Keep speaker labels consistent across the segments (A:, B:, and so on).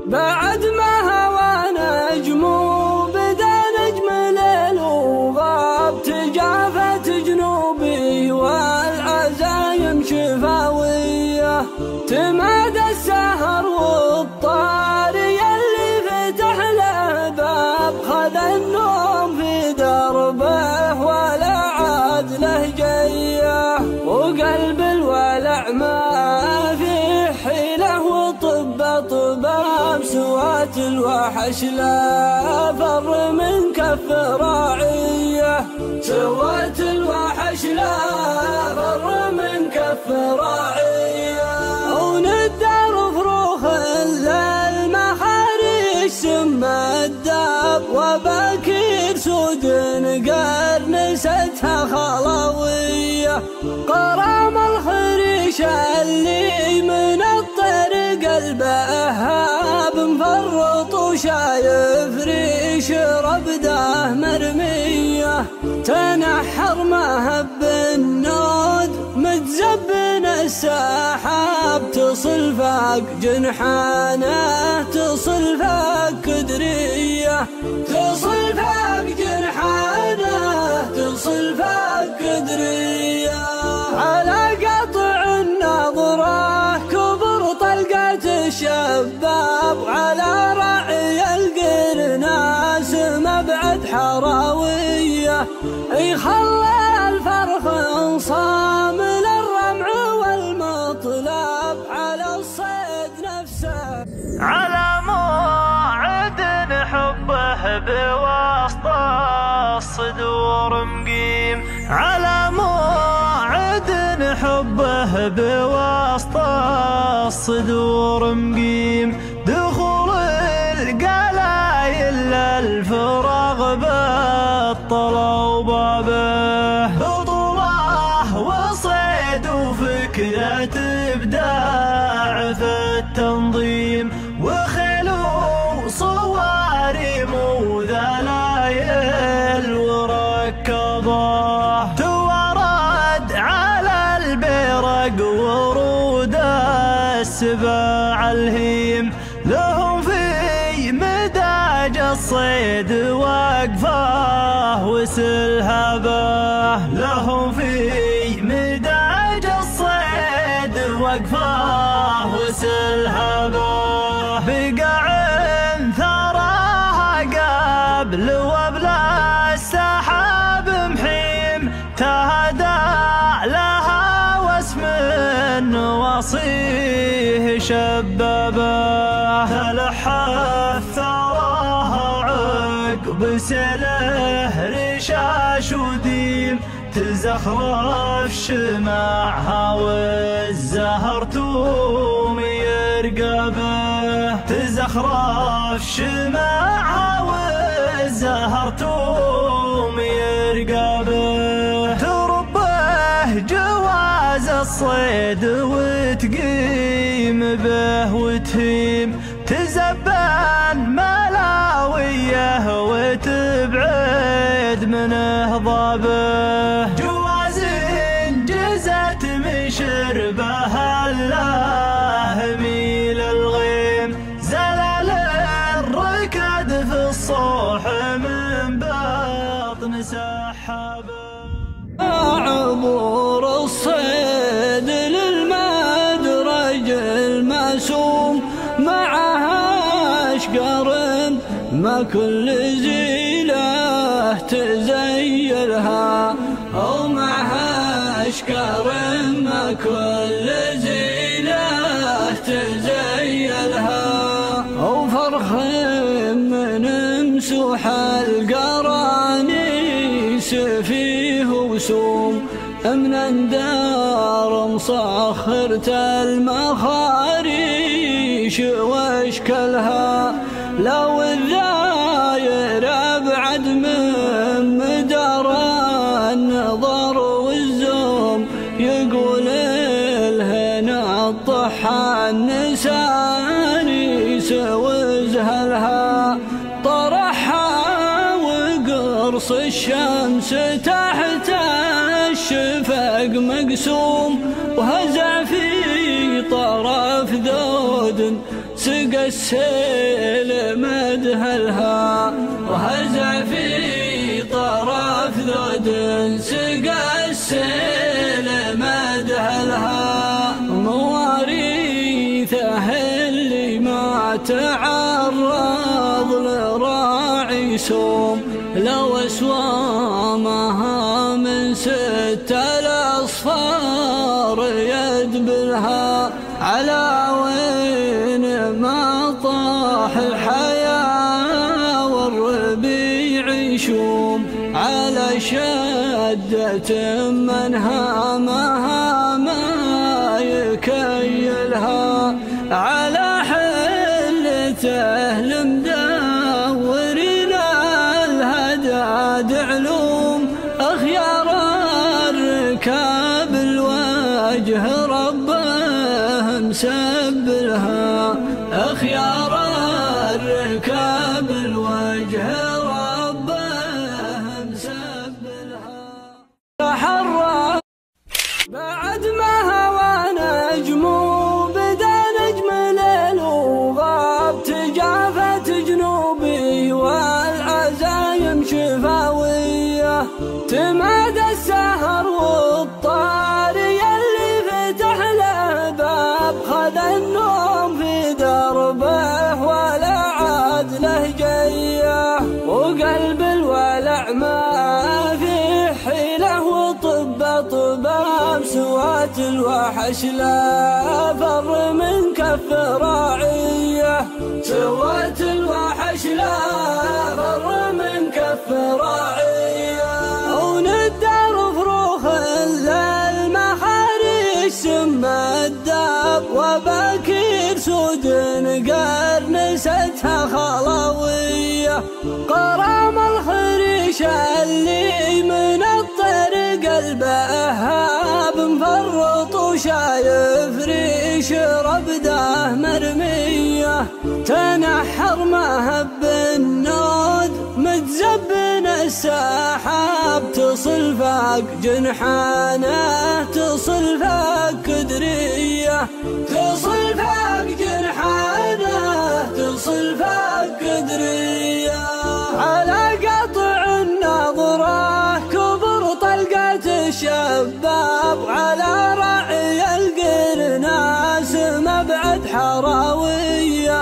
A: بعد ما هوى نجمه بدا نجم ليل وغاب، تجافت جنوبي والعزايم شفاوية، تمادى السهر والطاري اللي فتح له باب، خذ النوم في دربه ولا عاد له جيه، وقلب الولع ما فيه حيله وطب طباب، سوات الوحش لا فر من كف راعيه، سوات الوحش لا فر من كف راعيه، وندار فروخ للمحاريش ثم الداب، وباكير سود قرنستها خلاويه، قرام الخريش اللي من الطريق البهاب، مفرط وشايف ريش ربده مرميه، تنحر مهب النود متزبن السحاب، تصل فاق جنحانه تصل فاق كدريه، تصل فاق جنحانه تصل فاق كدريه، على قطع النظره كبر طلقه الشباب، على رعي القرناس مبعد حراويه، يخلى الفرخ انصام للرمع والمطلب، على الصيد نفسه
B: على موعد حبه بوسط الصدور مقيم، على موعد حبه بوسط الصدور مقيم، دخول القلايل للفراغ بالطلا وبابه، بطوله وصيد وفكرة ابداع في التنظيم، وخيل وصواريم وذلايل وركضه، تورد على البرق ورود السباع الهيم، لهم في مداج الصيد وقفه وسلهبه، لهم في مداج الصيد وقفه وسلهبه، بقع ثراها قبل وبل السحاب محيم، تهدى لها واسم وصيه شبابه، تلحف ثراها عقب سله رشاش وديم، تزخرف شمعها والزهر توم يرقبه، تزخرف شمعها والزهر توم يرقبه، تربه جواز الصيد وتقيم به وتهيم، تزبن ملاويه وتبعد منه ضابه، جواز جزت من شربه الله ميل الغيم، زلل الركد في الصوح من بطن سحابه،
A: عبور الصيد للمدرج المسوم، معها اشقر ما كل زيله تزيلها، او معها اشقر ما كل زيله تزيلها، او فرخ من مسوح القرانيس فيه وسوم، من اندار مصخرة المخاريش واشكلها، لو الذاير ابعد من مدار النظر والزوم، يقول الهنا الطحان نساني سوزهلها، طرحها وقرص الشمس تحت الشفق مقسوم، وهزع في طرف ذود سقى السيل مدهلها، وهزع في طرف ذود سقى السيل مدهلها. مواريثه اللي ما تعرض لراعي سوم، لو اسوامها من 6 الأصفار يدبلها. على وين ما طاح الحياة والربيع يشوم، على شدة من هامها ما يكيلها. على حلته المدورين الهداد علوم، أخيار الركاب الوجه ربه مسبلها. أخيار الركاب الوجه ربه مسبلها. تحرى بعد ما هوى نجم بدا نجم ليل وغاب، تجافت جنوبي والعزايم شفاوية. تمادى السهر والطاري اللي فتح له باب، خذ النوم في دربه ولا عاد له جيه. وقلب الولع ما في حيله، وطب طباب سوات الوحش لا فر من كف راعيه. سوات الوحش لا فر من كف راعيه. وندار فروخ للمحاريش سم الداب، وباكير سود قرنستها خلاويه. قرام الخريش اللي من الطريق البهاب، مفرط وشايف ريش ربده مرميه. تنحر مهب النود متزبن السحاب، تصل فاق جنحانه تصل فاق كدريه. تصل فاق جنحانه تصل فاق كدريه. على قطع النظره كبر طلقة الشباب، على رعي القرناس مبعد حراويه.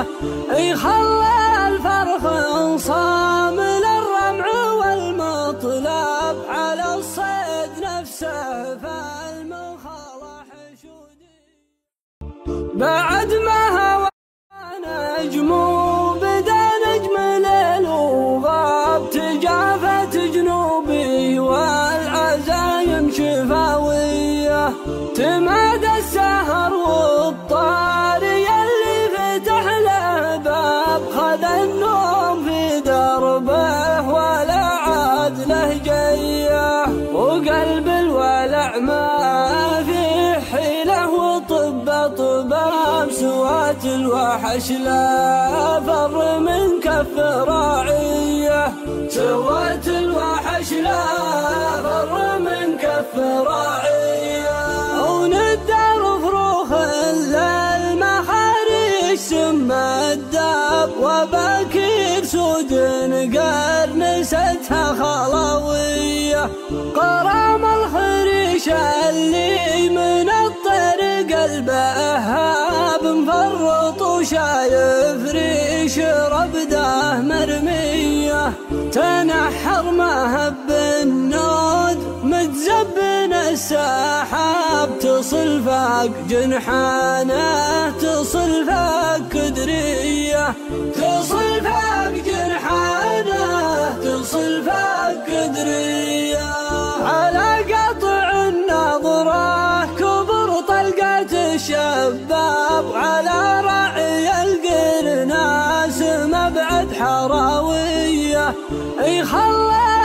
A: يخلى الفرخ انصام للرمع والمطلب، على الصيد نفسه فالمخالة حشودي. بعد ما هوى نجم بدا نجم ليل وغاب، تجافت جنوبي والعزايم شفاوية. تمادى السهر والطاري اللي فتح له باب، خذ النوم في دربه ولا عاد له جيه. وقلب الولع ما في حيله، وطب طباب سوات الوحش لا فر من كف راعيه. سوات الوحش لا فر من كف راعيه. وندار فروخ للمحاريش سم الداب، وباكير سود قرنستها خلاويه. قرام الخريش اللي من الطريق البهاب، مفرط وشايف ريش ربده مرميه. تنحر مهب النود متزبن السحاب، تصل فاق جنحانه تصل فاق كدريه. تصل فاق جنحانه تصل فاق كدريه. على قطع النظره كبر طلقة الشباب، على رعي القرناس مبعد حراويه. يخلى